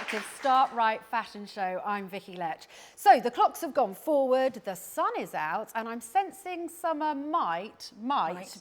interactive Start-Rite fashion show. I'm Vicky Lech. So the clocks have gone forward, the sun is out, and I'm sensing summer might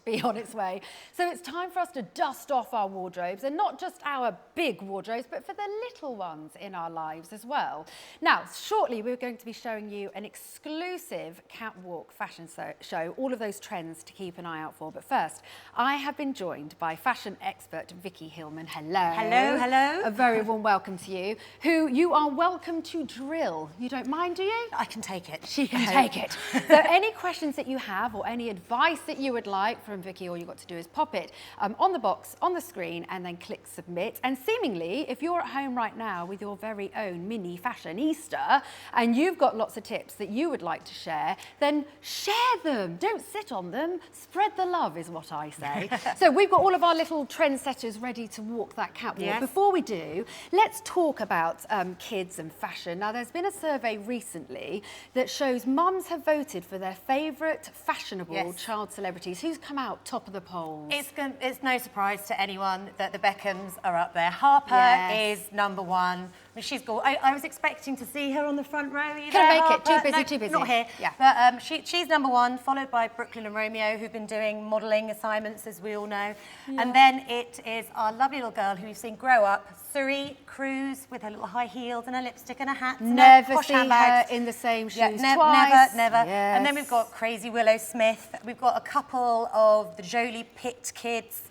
be on its way. So it's time for us to dust off our wardrobes, and not just our big wardrobes, but for the little ones in our lives as well. Now, shortly we're going to be showing you an exclusive catwalk fashion show, all of those trends to keep an eye out for. But first, I have been joined by fashion expert Vicky Hillman. Hello. Hello, hello. A very warm welcome to you, who you are welcome to drill. You don't mind, do you? I can take it. She can take it. So any questions that you have or any advice that you would like from Vicky, all you've got to do is pop it on the box on the screen and then click submit. And seemingly, if you're at home right now with your very own mini fashionista and you've got lots of tips that you would like to share, then share them. Don't sit on them. Spread the love is what I say. So we've got all of our little trendsetters ready to walk that catwalk. Yes. Before we do, let's talk about kids and fashion. Now, there's been a survey recently that shows mums have voted for their favourite fashionable child celebrities. Who's come out top of the polls? It's no surprise to anyone that the Beckhams are up there. Harper is number one. I mean, she's gorgeous. I was expecting to see her on the front row. Couldn't make it. Too busy. Not here. Yeah. But she's number one, followed by Brooklyn and Romeo, who've been doing modelling assignments, as we all know. Yeah. And then it is our lovely little girl who we've seen grow up, Suri Cruz, with her little high heels and her lipstick and her hat. Never see her in the same shoes twice. Never. Yes. And then we've got Crazy Willow Smith. We've got a couple of the Jolie Pitt kids.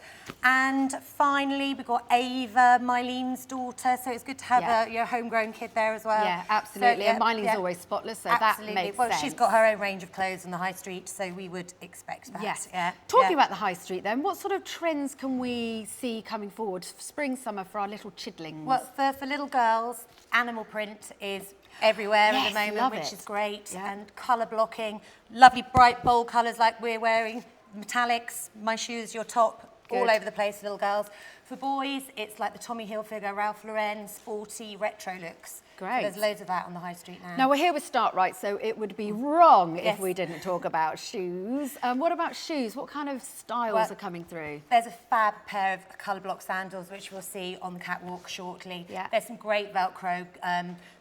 And finally, we've got Ava, Mylene's daughter. So it's good to have your homegrown kid there as well. Yeah, absolutely. So, and Mylene's always spotless, so that makes sense. She's got her own range of clothes on the high street, so we would expect that. Yes. Yeah. Talking about the high street then, what sort of trends can we see coming forward, spring, summer, for our little chidlings? Well, for little girls, animal print is everywhere at the moment, which is great. Yeah. And colour blocking, lovely bright bold colours like we're wearing, metallics, my shoes, your top, all over the place, little girls. For boys, it's like the Tommy Hilfiger, Ralph Lauren, sporty, retro looks. Great. So there's loads of that on the high street now. Now, we're here with Start-Rite, so it would be wrong if we didn't talk about shoes. What about shoes? What kind of styles are coming through? There's a fab pair of colour block sandals, which we'll see on the catwalk shortly. Yeah. There's some great Velcro,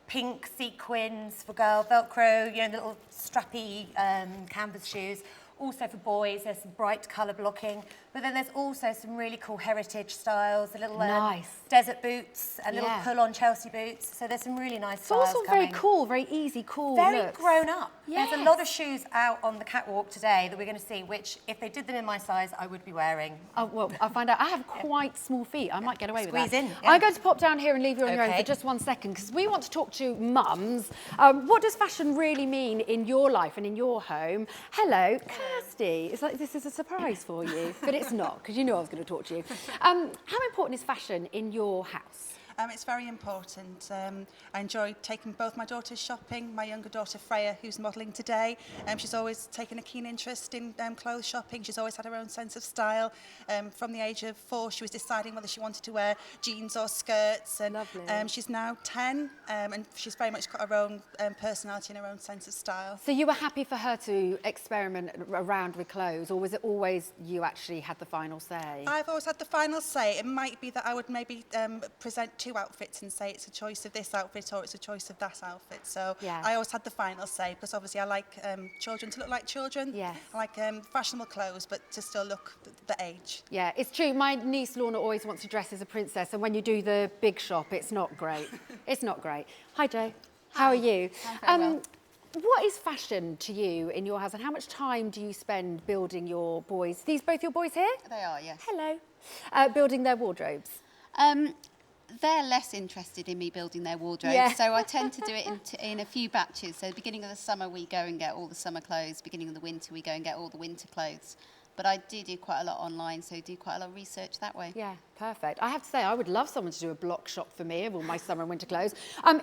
pink sequins for girl, Velcro, you know, little strappy canvas shoes. Also for boys, there's some bright colour blocking, but then there's also some really cool heritage styles, the little desert boots, and little pull-on Chelsea boots. So there's some really nice styles It's also very cool, very easy, cool very looks. grown up. Yes. There's a lot of shoes out on the catwalk today that we're going to see, which if they did them in my size, I would be wearing. Oh, well, I'll find out. I have quite small feet. I might get away with that. Squeeze in. I'm going to pop down here and leave you on your own for just 1 second, because we want to talk to mums. What does fashion really mean in your life and in your home? Hello, Kirsty. It's like this is a surprise for you, but it's not, because you knew I was going to talk to you. How important is fashion in your house? It's very important. I enjoy taking both my daughters shopping. My younger daughter, Freya, who's modelling today, she's always taken a keen interest in clothes shopping. She's always had her own sense of style. From the age of 4, she was deciding whether she wanted to wear jeans or skirts. And she's now 10, and she's very much got her own personality and her own sense of style. So you were happy for her to experiment around with clothes, or was it always you actually had the final say? I've always had the final say. It might be that I would maybe present 2 outfits and say it's a choice of this outfit or it's a choice of that outfit. So I always had the final say, because obviously I like children to look like children. Yes. I like fashionable clothes, but to still look the age. Yeah, it's true. My niece Lorna always wants to dress as a princess, and when you do the big shop, it's not great. It's not great. Hi, Jo. How are you? What is fashion to you in your house, and how much time do you spend building your boys? These both your boys here? They are, yes. Hello. Building their wardrobes. They're less interested in me building their wardrobes, so I tend to do it in a few batches. So beginning of the summer, we go and get all the summer clothes. Beginning of the winter, we go and get all the winter clothes. But I do quite a lot online, so do quite a lot of research that way. Yeah, perfect. I have to say, I would love someone to do a block shop for me of all my summer and winter clothes.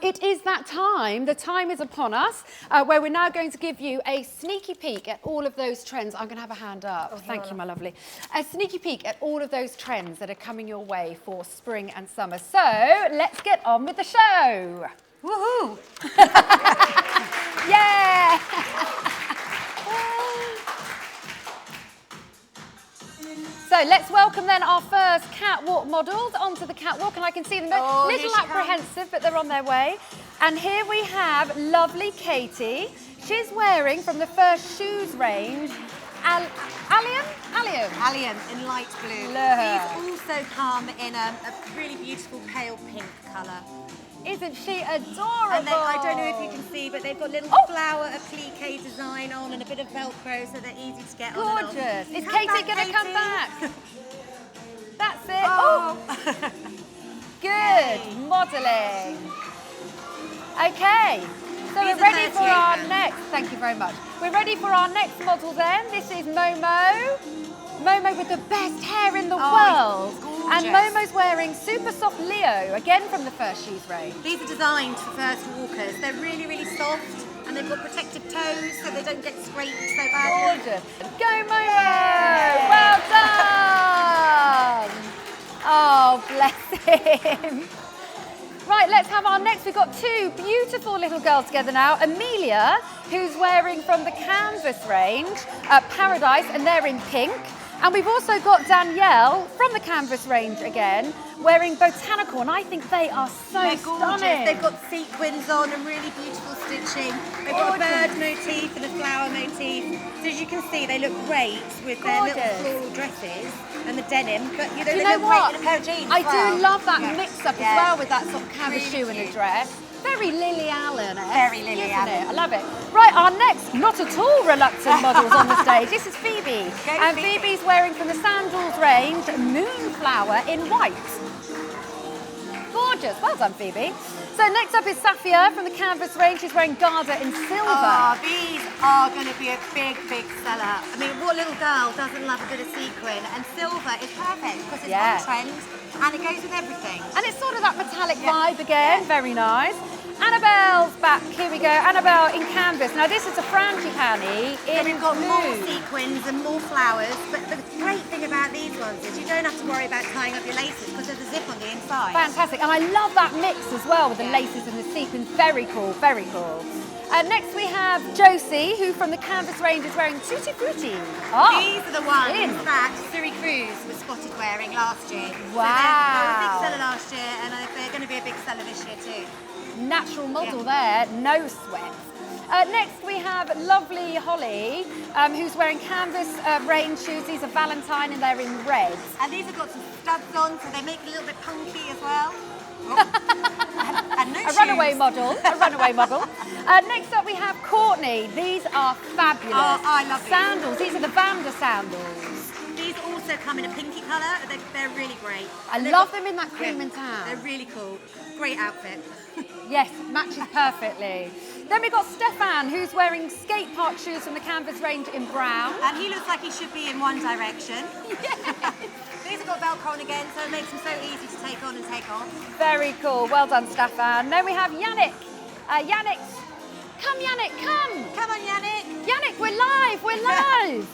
It is that time. The time is upon us, where we're now going to give you a sneaky peek at all of those trends. I'm going to have a hand up. Oh, thank you, my lovely. A sneaky peek at all of those trends that are coming your way for spring and summer. So let's get on with the show. Woohoo! Yeah! So let's welcome then our first catwalk models onto the catwalk, and I can see them Oh, a here little she apprehensive, but they're on their way. And here we have lovely Katie. She's wearing from the First Shoes range, Allium in light blue. Look. These also come in a really beautiful pale pink colour. Isn't she adorable? And I don't know if you can see, but they've got little flower applique design on and a bit of Velcro, so they're easy to get on and off. Gorgeous. Is Come Katie back, going to come Katie. back? That's it. Oh. Good modelling. Okay, so These we're are ready for 38 our then. next, thank you very much. We're ready for our next model then. This is Momo. Momo with the best hair in the world. And gorgeous. Momo's wearing Super Soft Leo, again from the First Shoes range. These are designed for first walkers. They're really, really soft, and they've got protective toes so they don't get scraped so badly. Gorgeous. Go Momo! Well done! Oh, bless him. Right, let's have our next. We've got two beautiful little girls together now. Amelia, who's wearing from the Canvas range, Paradise, and they're in pink. And we've also got Danielle from the Canvas range again, wearing Botanical, and I think they are so They're gorgeous. stunning. They've got sequins on and really beautiful stitching. They've got a bird motif and a flower motif. So as you can see, they look great with their little Gorgeous. floral dresses and the denim, but Do they you know look what? great in a pair of jeans I as well. do love that Yeah. mix-up Yeah. as well with that sort of canvas Really shoe and a cute. dress. Very Lily Allen. Very Lily Allen. I love it. Right, our next not at all reluctant models on the stage. This is Phoebe. Go And Phoebe. Phoebe's wearing from the Sandals range, Moonflower in white. Gorgeous. Well done, Phoebe. So next up is Safia from the Canvas range. She's wearing Garda in silver. Oh, these are going to be a big, big seller. I mean, what little girl doesn't love a bit of sequin? And silver is perfect because it's Yeah. on trend and it goes with everything. And it's sort of that metallic Yeah. vibe again, Yeah. very nice. Annabelle's back, here we go. Annabelle in Canvas. Now this is a frangipani in So we've got more blue. sequins and more flowers, but the great thing about these ones is you don't have to worry about tying up your laces because there's a zip on the inside. Fantastic, and I love that mix as well with the Yeah. laces and the sequins. Very cool, very cool. Next we have Josie, who from the Canvas range is wearing Tutti Frutti. Oh, These are the ones in. that Suri Cruz was spotted wearing last year. So Wow. they were a big seller last year and they're going to be a big seller this year too. Natural model there, no sweat. Next we have lovely Holly, who's wearing Canvas range shoes. These are Valentine and they're in red. And these have got some studs on, so they make it a little bit punky as well. Oh. and no A shoes. runaway model, a runaway model. Next up we have Courtney. These are fabulous. Oh, I love these. Sandals, these are the Vanda sandals. These also come in a pinky colour. They're really great. I And they've love got- them in that cream yeah, and tan. They're really cool. Great outfit. Yes, matches perfectly. Then we've got Stefan, who's wearing skate park shoes from the Canvas range in brown. And he looks like he should be in one direction. These have got Velcro on again, so it makes them so easy to take on and take off. Very cool, well done Stefan. Then we have Yannick. Yannick, come Yannick, come! Come on, Yannick. Yannick, we're live, we're live!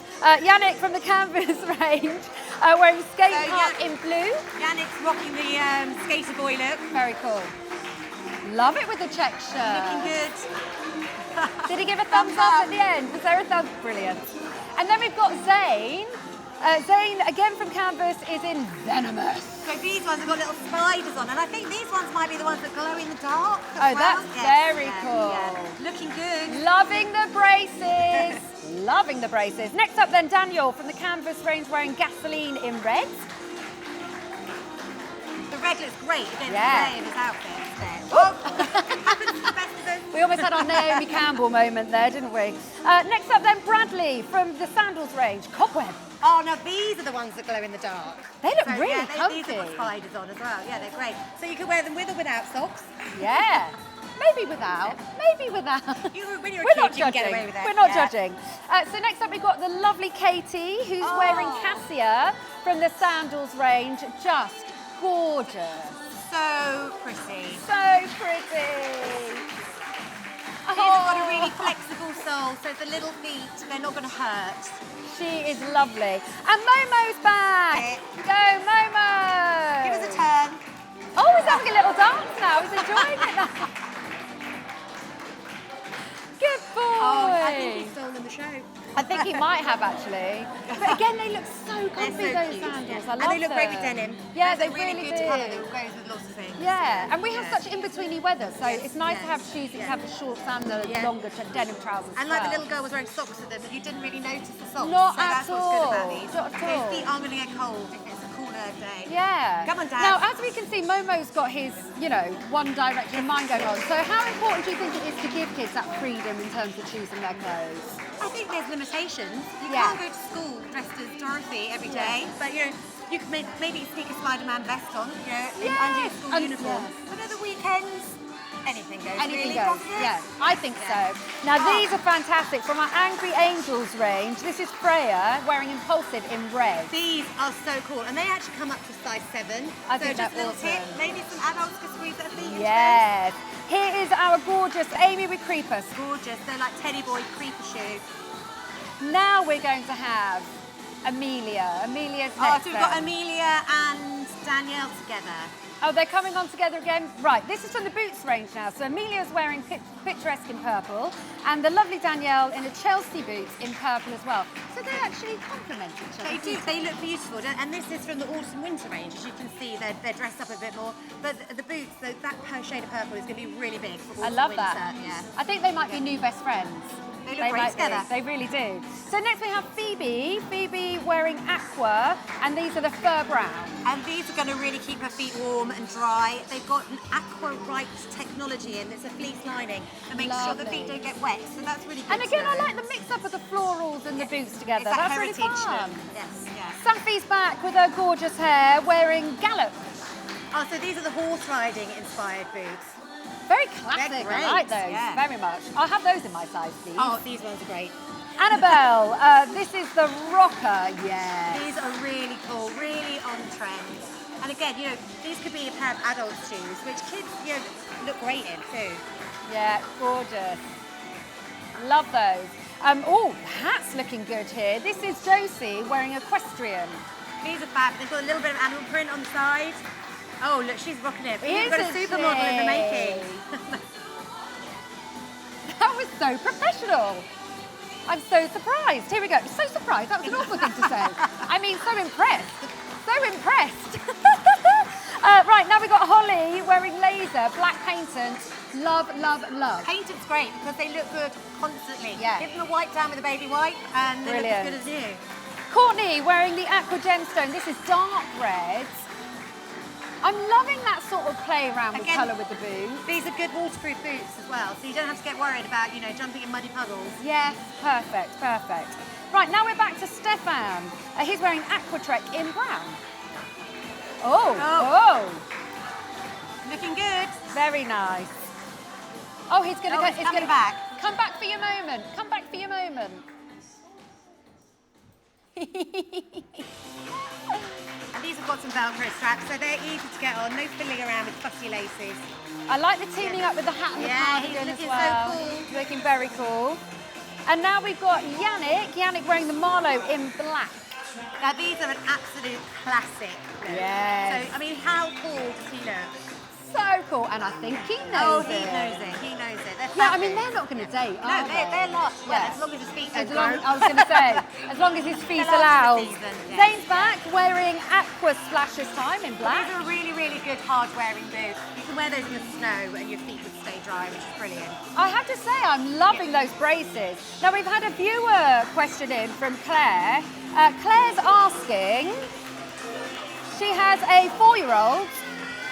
Yannick from the Canvas range, wearing skate So, park Yan- in blue. Yannick's rocking the skater boy look. Very cool. Love it with the check shirt. Looking good. Did he give a thumbs up at the end? Was there a thumbs? Brilliant. And then we've got Zane. Zane, again from Canvas, is in Venomous. So these ones have got little spiders on, and I think these ones might be the ones that glow in the dark as Oh, well. that's very cool. Yeah. Looking good. Loving the braces. Loving the braces. Next up then, Daniel from the Canvas range wearing Gasoline in red. The red looks great against Yeah. the grey of his outfit. Oh, happens to the best of us. We almost had our Naomi Campbell moment there, didn't we? Next up then, Bradley from the Sandals range, Cobweb. Oh, now these are the ones that glow in the dark. They look So, really yeah, These have got comfy. spiders on as well. Yeah, they're great. So you can wear them with or without socks. Yeah. Maybe without. Maybe without. When you're a We're kid, not you can judging. get away with it. We're not Yeah. judging. So next up we've got the lovely Katie, who's wearing Cassia from the Sandals range. Just gorgeous. So pretty. So pretty. These have got a really flexible sole, so the little feet, they're not going to hurt. She is lovely. And Momo's back. Go, Momo. Give us a turn. Oh, he's having a little dance now. He's enjoying it now. Good boy. Oh, I think he's stolen the the show. I think he might have actually. But again, they look so comfy, They're so those cute, sandals. yeah. I love And they look them. great with denim. Yeah, That's they a really really good do. colour that goes with lots of things. Yeah, and we have Yeah. such in-betweeny weather, so Yes, it's nice to yes, have shoes that yeah. have the shorts and the Yeah. longer denim trousers. And as like the well. little girl was wearing socks with them, but you didn't really notice the socks. Not so at that's what's good about all. these. Not at all. Those feet aren't going to get cold if it's a cooler day. Yeah. Come on, Dad. Now, as we can see, Momo's got his, One Direction mind going on. So how important do you think it is to give kids that freedom in terms of choosing their clothes? I think there's limitations. You Yeah. can't go to school dressed as Dorothy every day, but you could maybe sneak a Spider-Man vest on, under your school uniform. yes. But at the weekends, anything goes. Anything really, goes. doesn't it? Yeah, I think so. Now these are fantastic from our Angry Angels range. This is Freya wearing Impulsive in red. These are so cool, and they actually come up to size 7. I so think just a they're little tip, awesome. maybe some adults could squeeze their feet into Yes. Here is our gorgeous Amy with Creepers. those. Gorgeous. They're like teddy boy creeper shoes. Now we're going to have Amelia. Amelia's Oh, next so we've got then. Amelia and Danielle together. Oh, they're coming on together again? Right, this is from the boots range now. So Amelia's wearing picturesque in purple and the lovely Danielle in a Chelsea boots in purple as well. So they actually complement each other. They do. They look beautiful, and this is from the autumn-winter range. As you can see, they're dressed up a bit more. But the boots, that shade of purple is going to be really big for I autumn-winter. love that. Yeah. I think they might be new best friends. They look great might be. together. They really do. So next we have Phoebe. Phoebe wearing aqua, and these are the fur brown. And these are going to really keep her feet warm and dry. They've got an Aqua-Rite technology in. It's a fleece lining and makes sure the Lovely. feet don't get wet. So that's really good. And again, to I know. like the mix up of the florals and the boots together. It's that That's really heritage fun. look. Yes, yes. Safi's back with her gorgeous hair, wearing Gallop. Oh, so these are the horse riding inspired boots. Very classic. great, I like those yeah. very much. I'll have those in my size, please. Oh, these ones are great. Annabelle, this is the rocker. Yeah. These are really cool, really on trend. And again, these could be a pair of adult shoes, which kids, look great in too. Yeah, gorgeous. Love those. Oh, hat's looking good here. This is Josie wearing equestrian. These are fab. They've got a little bit of animal print on the side. Oh, look, she's rocking it. We've got a Isn't supermodel in the she? making. That was so professional. I'm so surprised. Here we go. So surprised. That was an awful thing to say. I mean, so impressed. So impressed. Right, now we've got Holly wearing laser, black painted. Love, love, love. Painted's great because they look good constantly. Yeah. Give them a wipe down with a baby wipe and they Brilliant. look as good as new. Courtney wearing the aqua gemstone. This is dark red. I'm loving that sort of play around with Again, colour with the boots. These are good waterproof boots as well, so you don't have to get worried about, jumping in muddy puddles. Yes, perfect, perfect. Right, now we're back to Stefan. He's wearing Aquatrek in brown. Oh. Looking good. Very nice. Oh, he's going to Oh, he's coming back. Come back for your moment. Come back for your moment. And these have got some Velcro straps, so they're easy to get on. No fiddling around with fussy laces. I like the teaming up with the hat and the Yeah, he's cardigan as looking so well. cool. Looking very cool. And now we've got Yannick. Yannick wearing the Marlowe in black. Now these are an absolute classic look. Yes. So, I mean, how cool does he look? So cool. And I think he Oh, knows he it. knows it. He knows it. They're Yeah, I mean, fabulous. they're not going to date, No, are they're not. Well, Yeah. as long as his feet As don't long, grow. I was going to say, as long as his feet They'll last allow. the season, yeah. Zane's back wearing aqua splash this time in These black. are a really, really good hard-wearing boot. You can wear those in the snow and your feet would stay dry, which is brilliant. I have to say, I'm loving those braces. Now, we've had a viewer question in from Claire. Claire's asking, she has a 4-year-old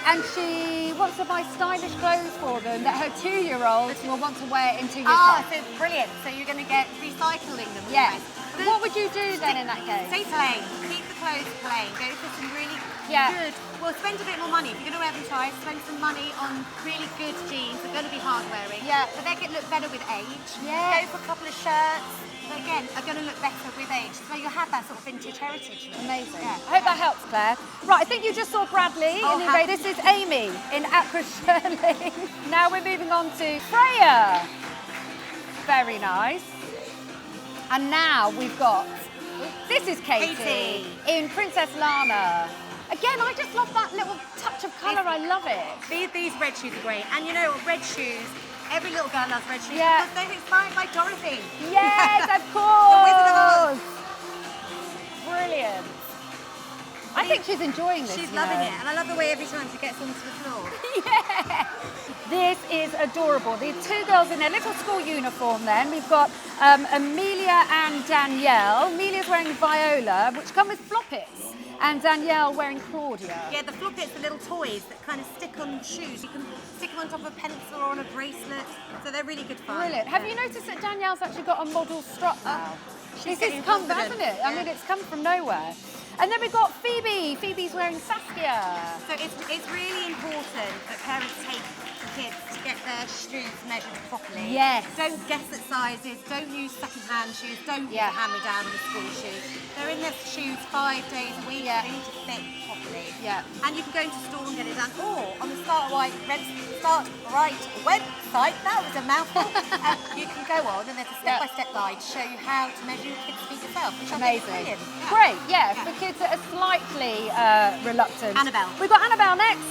and she wants to buy stylish clothes for them that her 2-year-old will want to wear in 2 years' Ah, time. so it's brilliant. So you're going to get recycling them. Yes. almost. What would you do then in that case? Stay plain. Keep the clothes plain. Go for some really Yeah. good. Well, spend a bit more money. If you're going to wear them twice, spend some money on really good jeans. They're going to be hard wearing. Yeah. But they can look better with age. Yeah. Go for a couple of shirts. But again, are going to look better with age. So you'll have that sort of vintage heritage look. Amazing. Yeah. I hope that helps, Claire. Right, I think you just saw Bradley. Oh, Anyway, this is Amy in Aqua Shirley. Now we're moving on to Freya. Very nice. And now we've got, this is Katie in Princess Lana. Again, I just love that little touch of colour. I love it. These red shoes are great. And red shoes Every little girl loves red shoes Yeah. because they're inspired by Dorothy. Yes, of The Wizard of Oz. course. Brilliant. I think she's enjoying this. She's you loving know. it, and I love the way every time she gets onto the floor. Yeah. This is adorable. The two girls in their little school uniform then. We've got Amelia and Danielle. Amelia's wearing Viola, which come with floppets, and Danielle wearing Claudia. Yeah, the floppets are little toys that kind of stick on shoes. You can stick them on top of a pencil or on a bracelet, so they're really good fun. Brilliant. Have you noticed that Danielle's actually got a model strut now? She's This getting has come, confident, hasn't it? I yeah. mean, it's come from nowhere. And then we've got Phoebe. Phoebe's wearing Saskia. So it's really important that parents take kids to get their shoes measured properly. Yes. Don't guess at sizes, don't use second-hand shoes, don't use Yeah. hand-me-down on a school shoe. They're in their shoes 5 days a week, Yeah. they need to fit properly. Yeah. And you can go into store and get it done. Or on the Start-Rite website, that was a mouthful, you can go on and there's a step-by-step guide to show you how to measure your kids' feet yourself, which I think is Amazing. brilliant. Yeah. Great, yeah, for kids that are slightly reluctant. Annabelle. We've got Annabelle next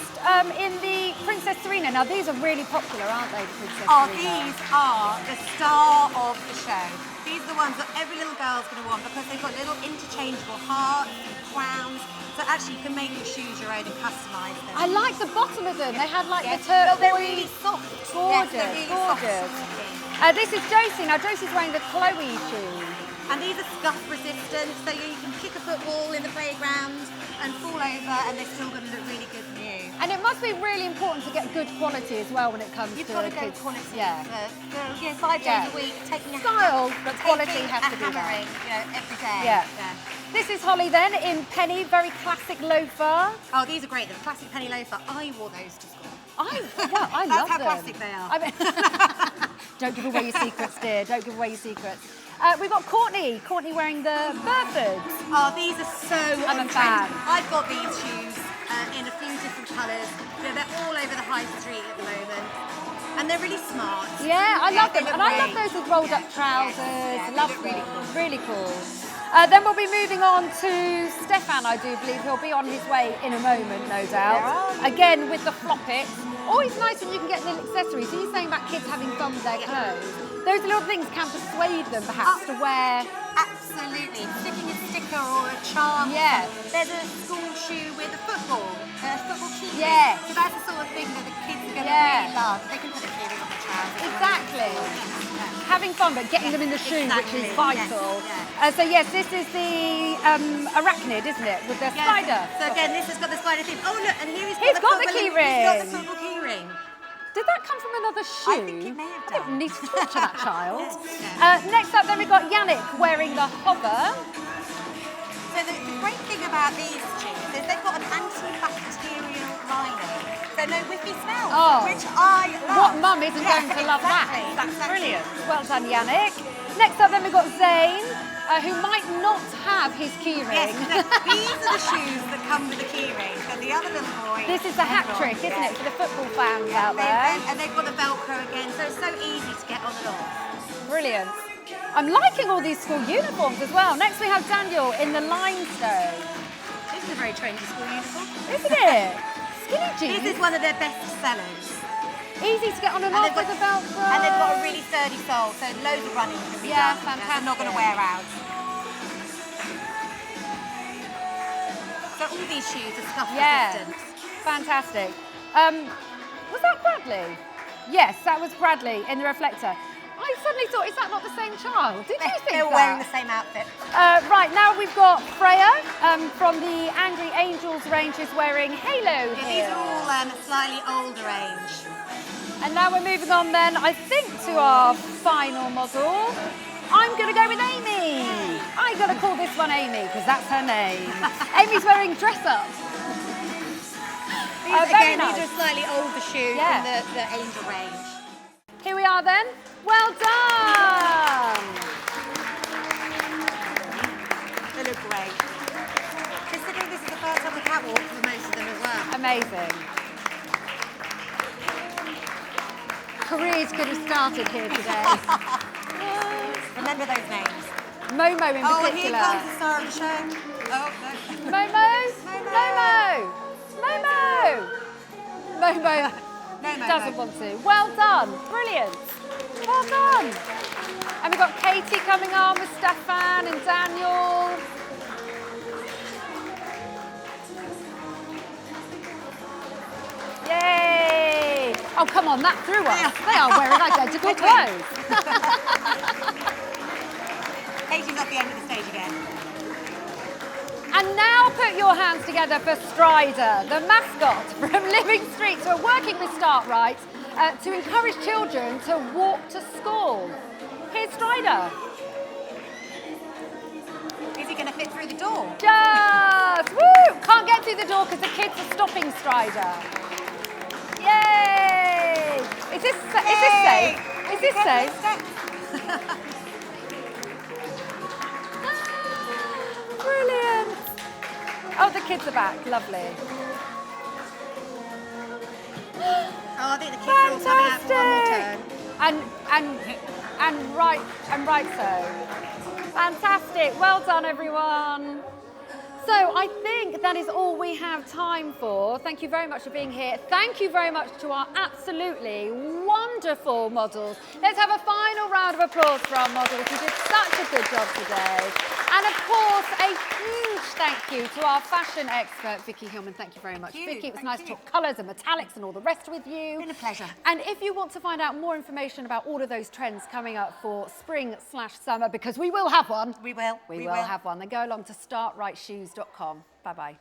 in the Princess Serena. Now, these are really popular, aren't they, the Princess Oh, Serena? these are the star of the show. These are the ones that every little girl's going to want because they've got little interchangeable hearts and crowns. So actually you can make your shoes your own and customise them. I like the bottom of them. They have like Yes, the turquoise. they're really soft. Gorgeous, Yes, they're really gorgeous. soft. This is Josie. Now, Josie's wearing the Chloe shoe. And these are scuff resistant, so you can kick a football in the playground and fall over and they're still going to look really good new. And it must be really important to get good quality as well when it comes You've to got to go kids. quality. Yeah. 5 days Yeah. a week, taking a Style, but quality taking has a to be there. hammering, you know, every day. Yeah. This is Holly then in Penny, very classic loafer. Oh, these are great. The classic penny loafer. I wore those to school. I That's love how them. classic they are. I mean, don't give away your secrets, dear. Don't give away your secrets. We've got Courtney. Courtney wearing the Burfords. Oh, these are so I'm a on fan. trend. I've got these shoes in a few different colours. You know, they're all over the high street at the moment. And they're really smart. Yeah, I love they them. look And I love great. those with rolled up Yeah, trousers. yes, they Love look them. really Really cool. Then we'll be moving on to Stefan, I do believe. He'll be on his way in a moment, no doubt. Again, with the floppets. Always nice when you can get little accessories. So you're saying about kids having fun with their clothes. Those little things can persuade them, perhaps, to wear. Absolutely. Sticking a sticker or a charm. Yeah. There's a school shoe with a football key ring. Yes. So that's the sort of thing that the kids are going to Yeah. really love. They can put a key ring on the trousers. Exactly. Having fun, but getting them in the shoe, which is Exactly. vital. Yes, So yes, this is the arachnid, isn't it, with the Yeah. spider? So again, this has got the spider theme. Oh look, and here He's got the key He's got the ring. football key ring. Did that come from another shoe? I think it may have I think we done. need to talk to that child. Yes. Next up, then we've got Yannick wearing the hover. So the great thing about these shoes is they've got an antibacterial liner. So no whiffy smells, Oh. which I love. What mum isn't Yes, going to love that? exactly, That's exactly. brilliant. Well done, Yannick. Next up, then we've got Zayn, who might not have his key ring. Yes, no, these are the shoes that come with the key ring. So the other little boy. This is the hat has trick, got, isn't yeah. it, for the football fans out there? And they've got the Velcro again, so it's so easy to get on and off. Brilliant. I'm liking all these school uniforms as well. Next, we have Daniel in the limestone. This is a very trendy school uniform. Isn't it? Skinny jeans. This is one of their best sellers. Easy to get on and And off with the Velcro. And they've got a really sturdy sole, so loads of running can be Yeah, done. fantastic. They're not going to wear out. So all these shoes are scuff resistant. Fantastic. Was that Bradley? Yes, that was Bradley in the reflector. I suddenly thought, is that not the same child? Did you think They're that? wearing the same outfit. Right, now we've got Freya from the Angry Angels range who's wearing Halo Yeah, these heels. are all slightly older age. And now we're moving on then, I think, to our final model. I'm going to go with Amy. I'm going to call this one Amy because that's her name. Amy's wearing dress up. These, Very again, nice. these are slightly older shoes Yeah. from the Angel range. Here we are then. Well done. They look great. Considering this is the first time the catwalk for most of them as well. Amazing. Careers could have started here today. Remember those names. Momo in Oh, and here particular. comes the star of the show. Oh, no. Momo? Momo! Momo! Momo! No, Momo. Doesn't want to. Well done. Brilliant. Well done. And we've got Katie coming on with Stefan and Daniel. Yay! Oh, come on, that threw us. They are wearing identical clothes. Katie's at the end of the stage again. And now put your hands together for Strider, the mascot from Living Street, who are working with Start-Rite to encourage children to walk to school. Here's Strider. Is he going to fit through the door? Just, woo! Can't get through the door because the kids are stopping Strider. Yay! Is this safe? Is this safe? Brilliant. Oh, the kids are back. Lovely. Oh, I think the kids are all coming out for one more turn. And right so. Fantastic. Well done, everyone. So I think that is all we have time for. Thank you very much for being here. Thank you very much to our absolutely wonderful models. Let's have a final round of applause for our models who did such a good job today. And of course, a huge thank you to our fashion expert, Vicky Hillman. Thank you very much, Vicky. It was nice to talk colours and metallics and all the rest with you. Been a pleasure. And if you want to find out more information about all of those trends coming up for spring/summer, because we will have one. We will. We will have one. Then go along to startriteshoes.com. Bye-bye.